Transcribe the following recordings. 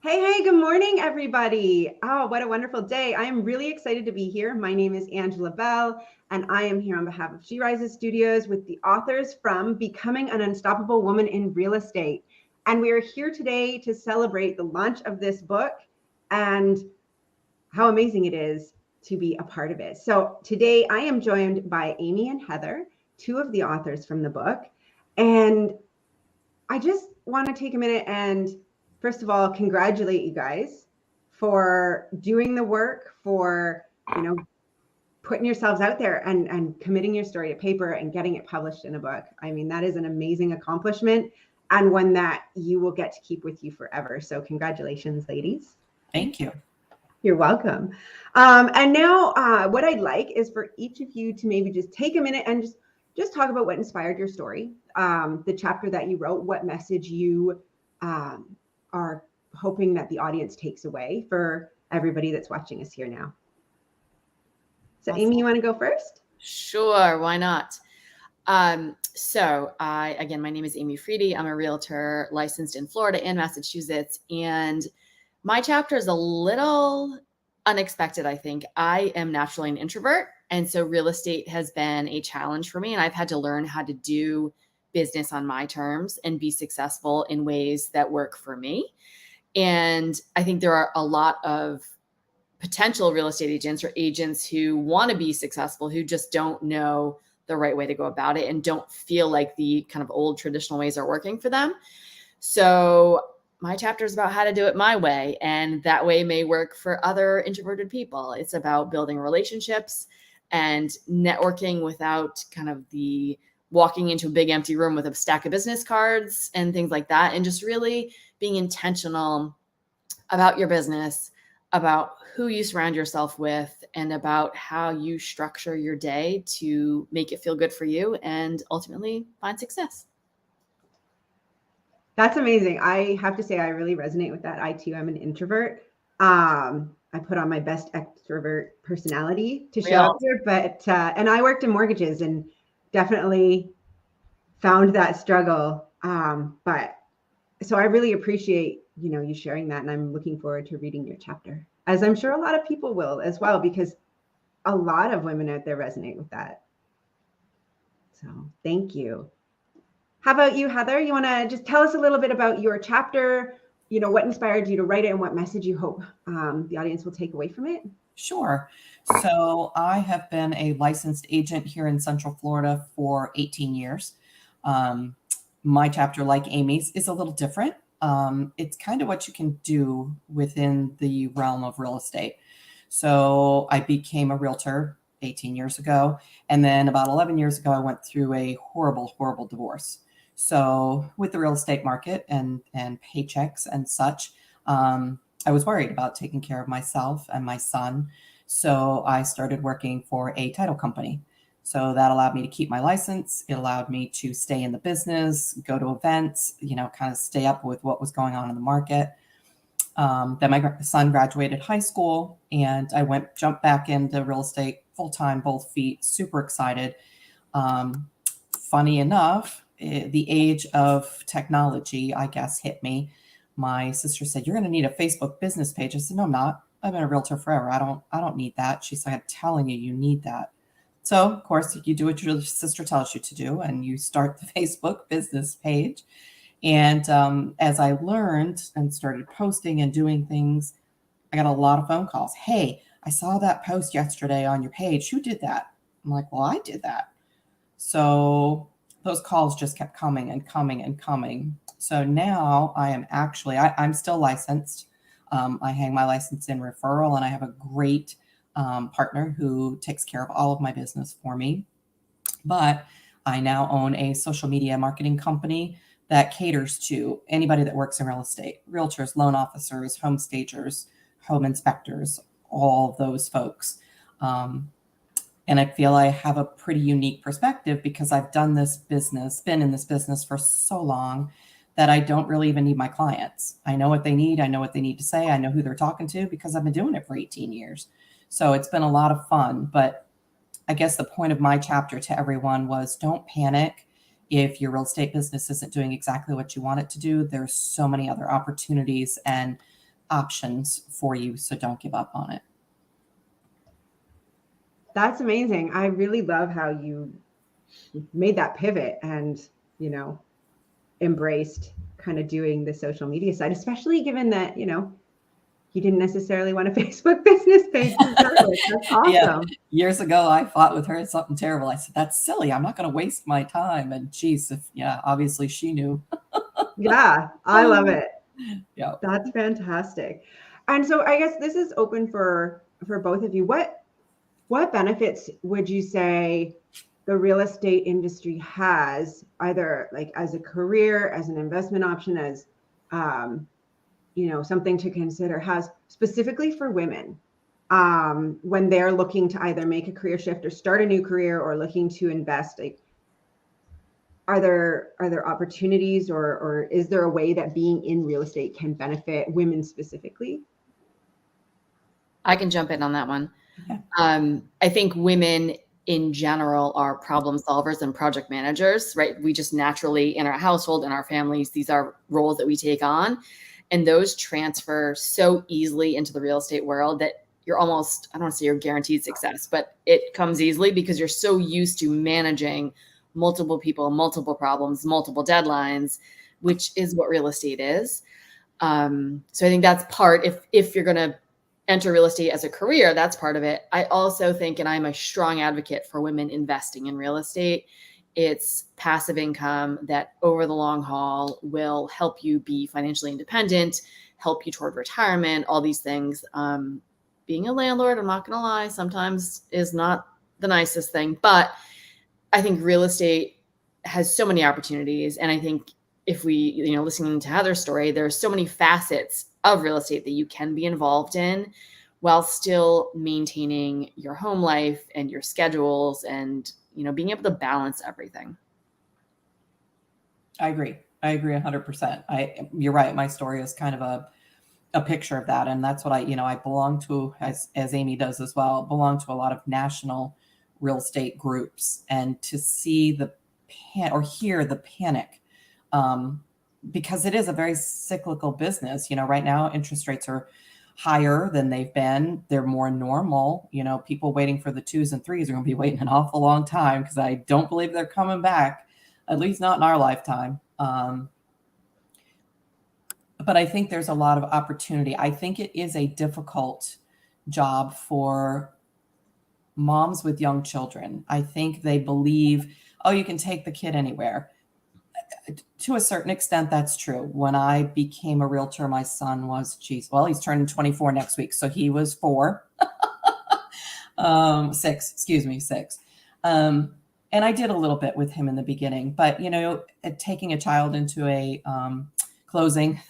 Hey, good morning, everybody. Oh, what a wonderful day. I am really excited to be here. My name is Angela Bell, and I am here on behalf of She Rises Studios with the authors from Becoming an Unstoppable Woman in Real Estate. And we are here today to celebrate the launch of this book and how amazing it is to be a part of it. So today I am joined by Amy and Heather, two of the authors from the book. And I just want to take a minute and first of all, congratulate you guys for doing the work, for, putting yourselves out there and committing your story to paper and getting it published in a book. I mean, that is an amazing accomplishment and one that you will get to keep with you forever. So congratulations, ladies. Thank you. You're welcome. And now what I'd like is for each of you to maybe just take a minute and just talk about what inspired your story, the chapter that you wrote, what message you are hoping that the audience takes away for everybody that's watching us here now. So awesome. Amy, you want to go first? Sure, why not? So again, my name is Amy Freedy. I'm a realtor licensed in Florida and Massachusetts. And my chapter is a little unexpected, I think. I am naturally an introvert. And so real estate has been a challenge for me. And I've had to learn how to do business on my terms and be successful in ways that work for me. And I think there are a lot of potential real estate agents or agents who want to be successful, who just don't know the right way to go about it and don't feel like the kind of old traditional ways are working for them. So my chapter is about how to do it my way, and that way may work for other introverted people. It's about building relationships and networking without kind of the walking into a big empty room with a stack of business cards and things like that, and just really being intentional about your business, about who you surround yourself with, and about how you structure your day to make it feel good for you and ultimately find success. That's amazing. I have to say, I really resonate with that. I too am an introvert. I put on my best extrovert personality to show up here, but and I worked in mortgages and definitely found that struggle. But so I really appreciate, you sharing that, and I'm looking forward to reading your chapter, as I'm sure a lot of people will as well, because a lot of women out there resonate with that. So thank you. How about you, Heather? You want to just tell us a little bit about your chapter, what inspired you to write it and what message you hope the audience will take away from it? Sure. So I have been a licensed agent here in Central Florida for 18 years. My chapter, like Amy's, is a little different. It's kind of what you can do within the realm of real estate. So I became a realtor 18 years ago. And then about 11 years ago, I went through a horrible, horrible divorce. So with the real estate market and paychecks and such, I was worried about taking care of myself and my son. So I started working for a title company. So that allowed me to keep my license. It allowed me to stay in the business, go to events, kind of stay up with what was going on in the market. Then my son graduated high school and I jumped back into real estate full-time, both feet, super excited. Funny enough, the age of technology, I guess, hit me. My sister said, "You're going to need a Facebook business page." I said, "No, I'm not. I've been a realtor forever. I don't need that." She said, "I'm telling you, you need that." So of course you do what your sister tells you to do and you start the Facebook business page. And as I learned and started posting and doing things, I got a lot of phone calls. "Hey, I saw that post yesterday on your page. Who did that?" I'm like, "Well, I did that." So those calls just kept coming and coming and coming. So now I am actually, I'm still licensed. I hang my license in referral, and I have a great partner who takes care of all of my business for me. But I now own a social media marketing company that caters to anybody that works in real estate: realtors, loan officers, home stagers, home inspectors, all those folks. And I feel I have a pretty unique perspective because I've done this business, been in this business for so long that I don't really even need my clients. I know what they need. I know what they need to say. I know who they're talking to because I've been doing it for 18 years. So it's been a lot of fun. But I guess the point of my chapter to everyone was, don't panic if your real estate business isn't doing exactly what you want it to do. There's so many other opportunities, and options for you. So don't give up on it. That's amazing. I really love how you made that pivot and, you know, embraced kind of doing the social media side, especially given that, you know, you didn't necessarily want a Facebook business page to start with. That's awesome. Yeah. Years ago, I fought with her at something terrible. I said, that's silly. I'm not going to waste my time. And geez, obviously she knew. Yeah, I love it. Yeah. That's fantastic. And so I guess this is open for both of you. What benefits would you say the real estate industry has, either like as a career, as an investment option, as you know, something to consider, has specifically for women when they're looking to either make a career shift or start a new career or looking to invest? Like, are there opportunities, or is there a way that being in real estate can benefit women specifically? I can jump in on that one. Yeah. I think women in general are problem solvers and project managers, right? We just naturally, in our household, in our families, these are roles that we take on. And those transfer so easily into the real estate world that you're almost, I don't want to say you're guaranteed success, but it comes easily because you're so used to managing multiple people, multiple problems, multiple deadlines, which is what real estate is. So I think that's part, if you're going to enter real estate as a career, that's part of it. I also think, and I'm a strong advocate for women investing in real estate. It's passive income that over the long haul will help you be financially independent, help you toward retirement, all these things. Being a landlord, I'm not going to lie, sometimes is not the nicest thing, but I think real estate has so many opportunities. And I think if we, you know, listening to Heather's story, there's so many facets of real estate that you can be involved in while still maintaining your home life and your schedules and, you know, being able to balance everything. I agree 100%. You're right. My story is kind of a picture of that. And that's what I belong to, as Amy does as well, belong to a lot of national real estate groups, and to see hear the panic, because it is a very cyclical business. You know, right now interest rates are higher than they've been. They're more normal. You know, people waiting for the 2s and 3s are going to be waiting an awful long time, because I don't believe they're coming back, at least not in our lifetime. But I think there's a lot of opportunity. I think it is a difficult job for moms with young children. I think they believe, oh, you can take the kid anywhere. To a certain extent, that's true. When I became a realtor, my son was, he's turning 24 next week. So he was 4, 6. And I did a little bit with him in the beginning, but, you know, taking a child into a closing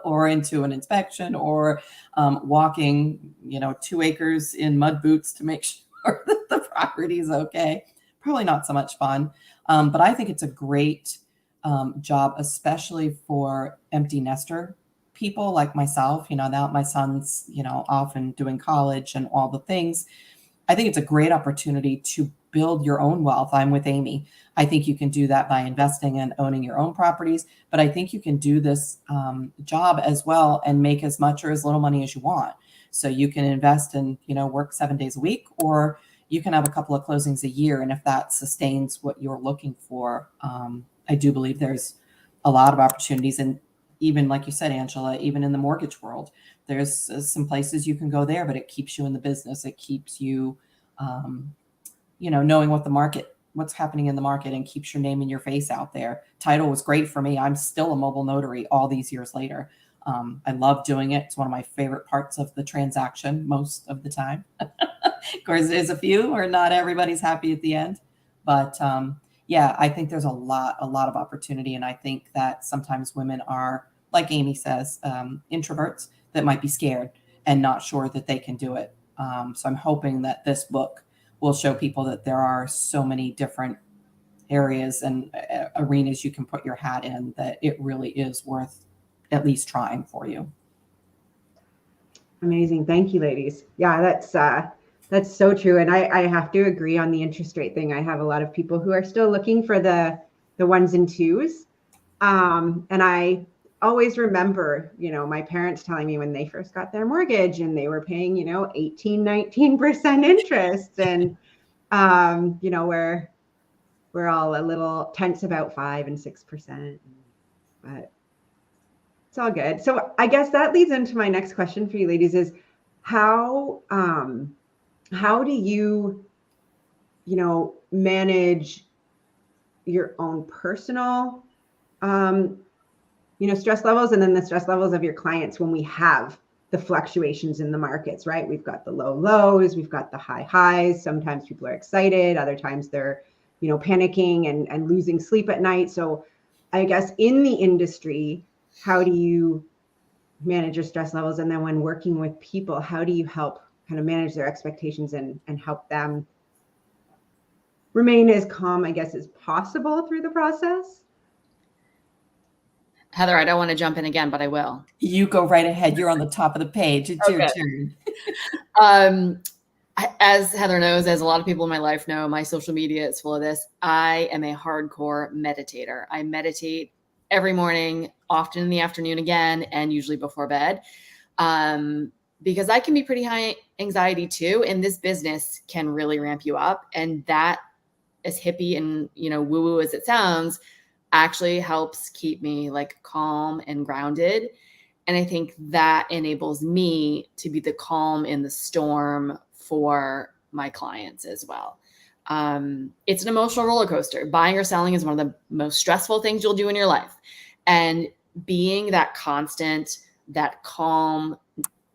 or into an inspection, or walking, 2 acres in mud boots to make sure that the property is okay. Probably not so much fun. But I think it's a great job, especially for empty nester people like myself. Now my son's, off and doing college and all the things. I think it's a great opportunity to build your own wealth. I'm with Amy. I think you can do that by investing and owning your own properties, but I think you can do this job as well and make as much or as little money as you want. So you can invest and, work 7 days a week, or you can have a couple of closings a year. And if that sustains what you're looking for, I do believe there's a lot of opportunities. And even like you said, Angela, even in the mortgage world, there's some places you can go there, but it keeps you in the business. It keeps you, knowing what's happening in the market, and keeps your name and your face out there. Title was great for me. I'm still a mobile notary all these years later. I love doing it. It's one of my favorite parts of the transaction most of the time. Of course, there's a few where not everybody's happy at the end, but I think there's a lot of opportunity. And I think that sometimes women are, like Amy says, introverts that might be scared and not sure that they can do it. So I'm hoping that this book will show people that there are so many different areas and arenas you can put your hat in, that it really is worth at least trying for you. Amazing. Thank you, ladies. Yeah, that's so true. And I have to agree on the interest rate thing. I have a lot of people who are still looking for the 1s and 2s. And I always remember, my parents telling me when they first got their mortgage and they were paying, 18, 19% interest. And, we're all a little tense about 5 and 6%, but it's all good. So I guess that leads into my next question for you ladies is how do you, manage your own personal, stress levels and then the stress levels of your clients when we have the fluctuations in the markets, right? We've got the low lows, we've got the high highs. Sometimes people are excited, other times they're, panicking and losing sleep at night. So I guess in the industry, how do you manage your stress levels? And then when working with people, how do you help kind of manage their expectations and help them remain as calm, I guess, as possible through the process? Heather, I don't want to jump in again, but I will. You go right ahead. You're on the top of the page. It's your turn. As Heather knows, as a lot of people in my life know, my social media is full of this. I am a hardcore meditator. I meditate every morning, often in the afternoon again, and usually before bed. Because I can be pretty high anxiety too. And this business can really ramp you up. And that, as hippie and, woo-woo as it sounds, actually helps keep me like calm and grounded. And I think that enables me to be the calm in the storm for my clients as well. It's an emotional roller coaster. Buying or selling is one of the most stressful things you'll do in your life. And being that constant, that calm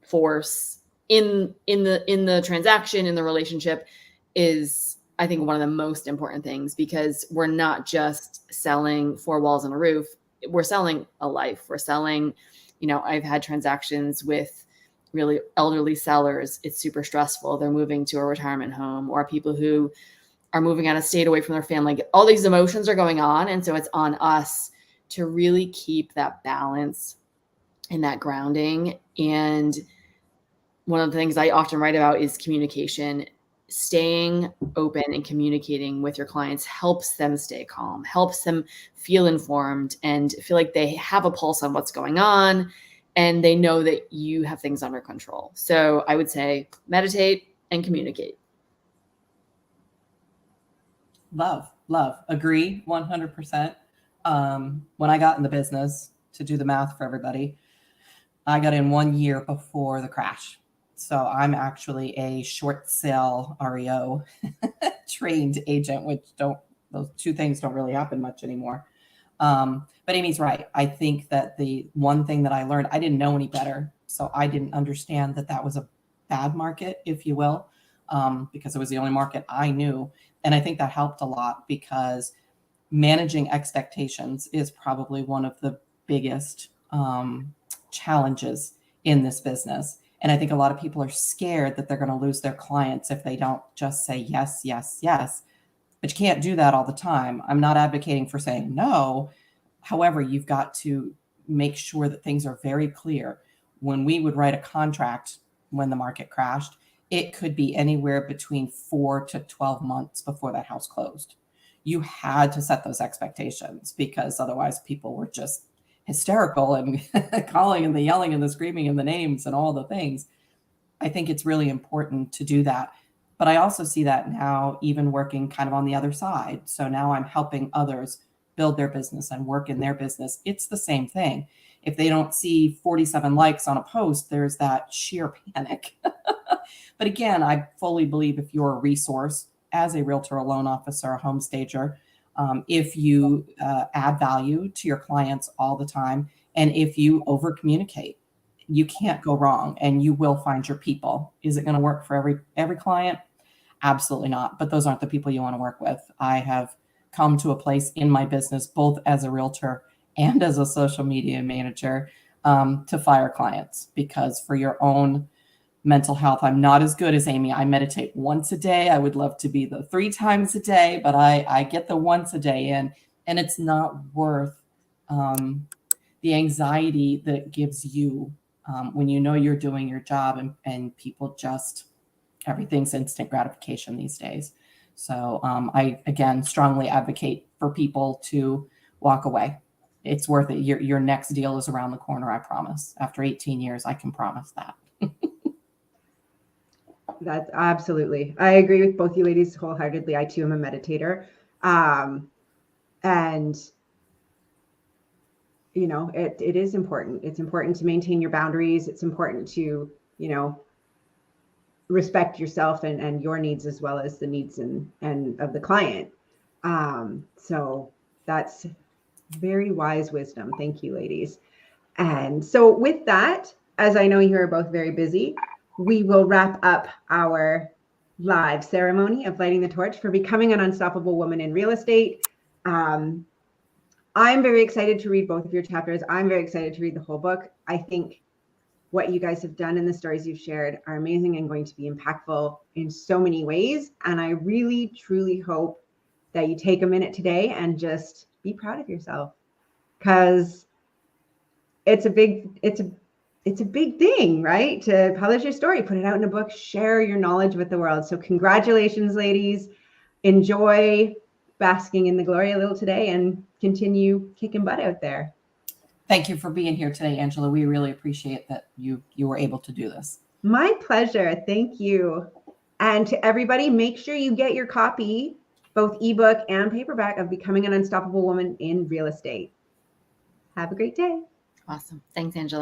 force in the transaction, in the relationship is, I think, one of the most important things, because we're not just selling 4 walls and a roof. We're selling a life. We're selling, I've had transactions with really elderly sellers. It's super stressful. They're moving to a retirement home, or people who are moving out of state away from their family. All these emotions are going on. And so it's on us to really keep that balance and that grounding. And one of the things I often write about is communication. Staying open and communicating with your clients helps them stay calm, helps them feel informed and feel like they have a pulse on what's going on, and they know that you have things under control. So I would say meditate and communicate. Love. Agree 100%. When I got in the business, to do the math for everybody, I got in 1 year before the crash. So I'm actually a short sale REO trained agent, which those two things don't really happen much anymore. But Amy's right. I think that the one thing that I learned, I didn't know any better. So I didn't understand that that was a bad market, if you will, because it was the only market I knew. And I think that helped a lot, because managing expectations is probably one of the biggest challenges in this business. And I think a lot of people are scared that they're going to lose their clients if they don't just say yes, yes, yes. But you can't do that all the time. I'm not advocating for saying no. However, you've got to make sure that things are very clear. When we would write a contract when the market crashed, it could be anywhere between 4 to 12 months before that house closed. You had to set those expectations, because otherwise people were just hysterical and calling and the yelling and the screaming and the names and all the things. I think it's really important to do that. But I also see that now, even working kind of on the other side. So now I'm helping others build their business and work in their business. It's the same thing. If they don't see 47 likes on a post, there's that sheer panic. But again, I fully believe if you're a resource as a realtor, a loan officer, a home stager, if you add value to your clients all the time, and if you over communicate, you can't go wrong, and you will find your people. Is it going to work for every client? Absolutely not. But those aren't the people you want to work with. I have come to a place in my business, both as a realtor and as a social media manager, to fire clients, because for your own mental health, I'm not as good as Amy. I meditate once a day. I would love to be the 3 times a day, but I get the once a day in, and it's not worth the anxiety that it gives you when you know you're doing your job, and people just, everything's instant gratification these days. So I, again, strongly advocate for people to walk away. it's worth it. Your next deal is around the corner, I promise. After 18 years, I can promise that. That's absolutely. I agree with both you ladies wholeheartedly. I too am a meditator. And you know, it is important. It's important to maintain your boundaries. It's important to, you know, respect yourself and your needs as well as the needs and of the client. So that's very wise wisdom. Thank you, ladies. And so with that, as I know you are both very busy, we will wrap up our live ceremony of lighting the torch for becoming an unstoppable woman in real estate. I'm very excited to read both of your chapters. I'm very excited to read the whole book. I think what you guys have done and the stories you've shared are amazing and going to be impactful in so many ways. And I really, truly hope that you take a minute today and just be proud of yourself, because it's a big thing, right? To publish your story, put it out in a book, share your knowledge with the world. So congratulations, ladies. Enjoy basking in the glory a little today and continue kicking butt out there. Thank you for being here today, Angela. We really appreciate that you were able to do this. My pleasure. Thank you. And to everybody, make sure you get your copy, both ebook and paperback, of Becoming an Unstoppable Woman in Real Estate. Have a great day. Awesome. Thanks, Angela.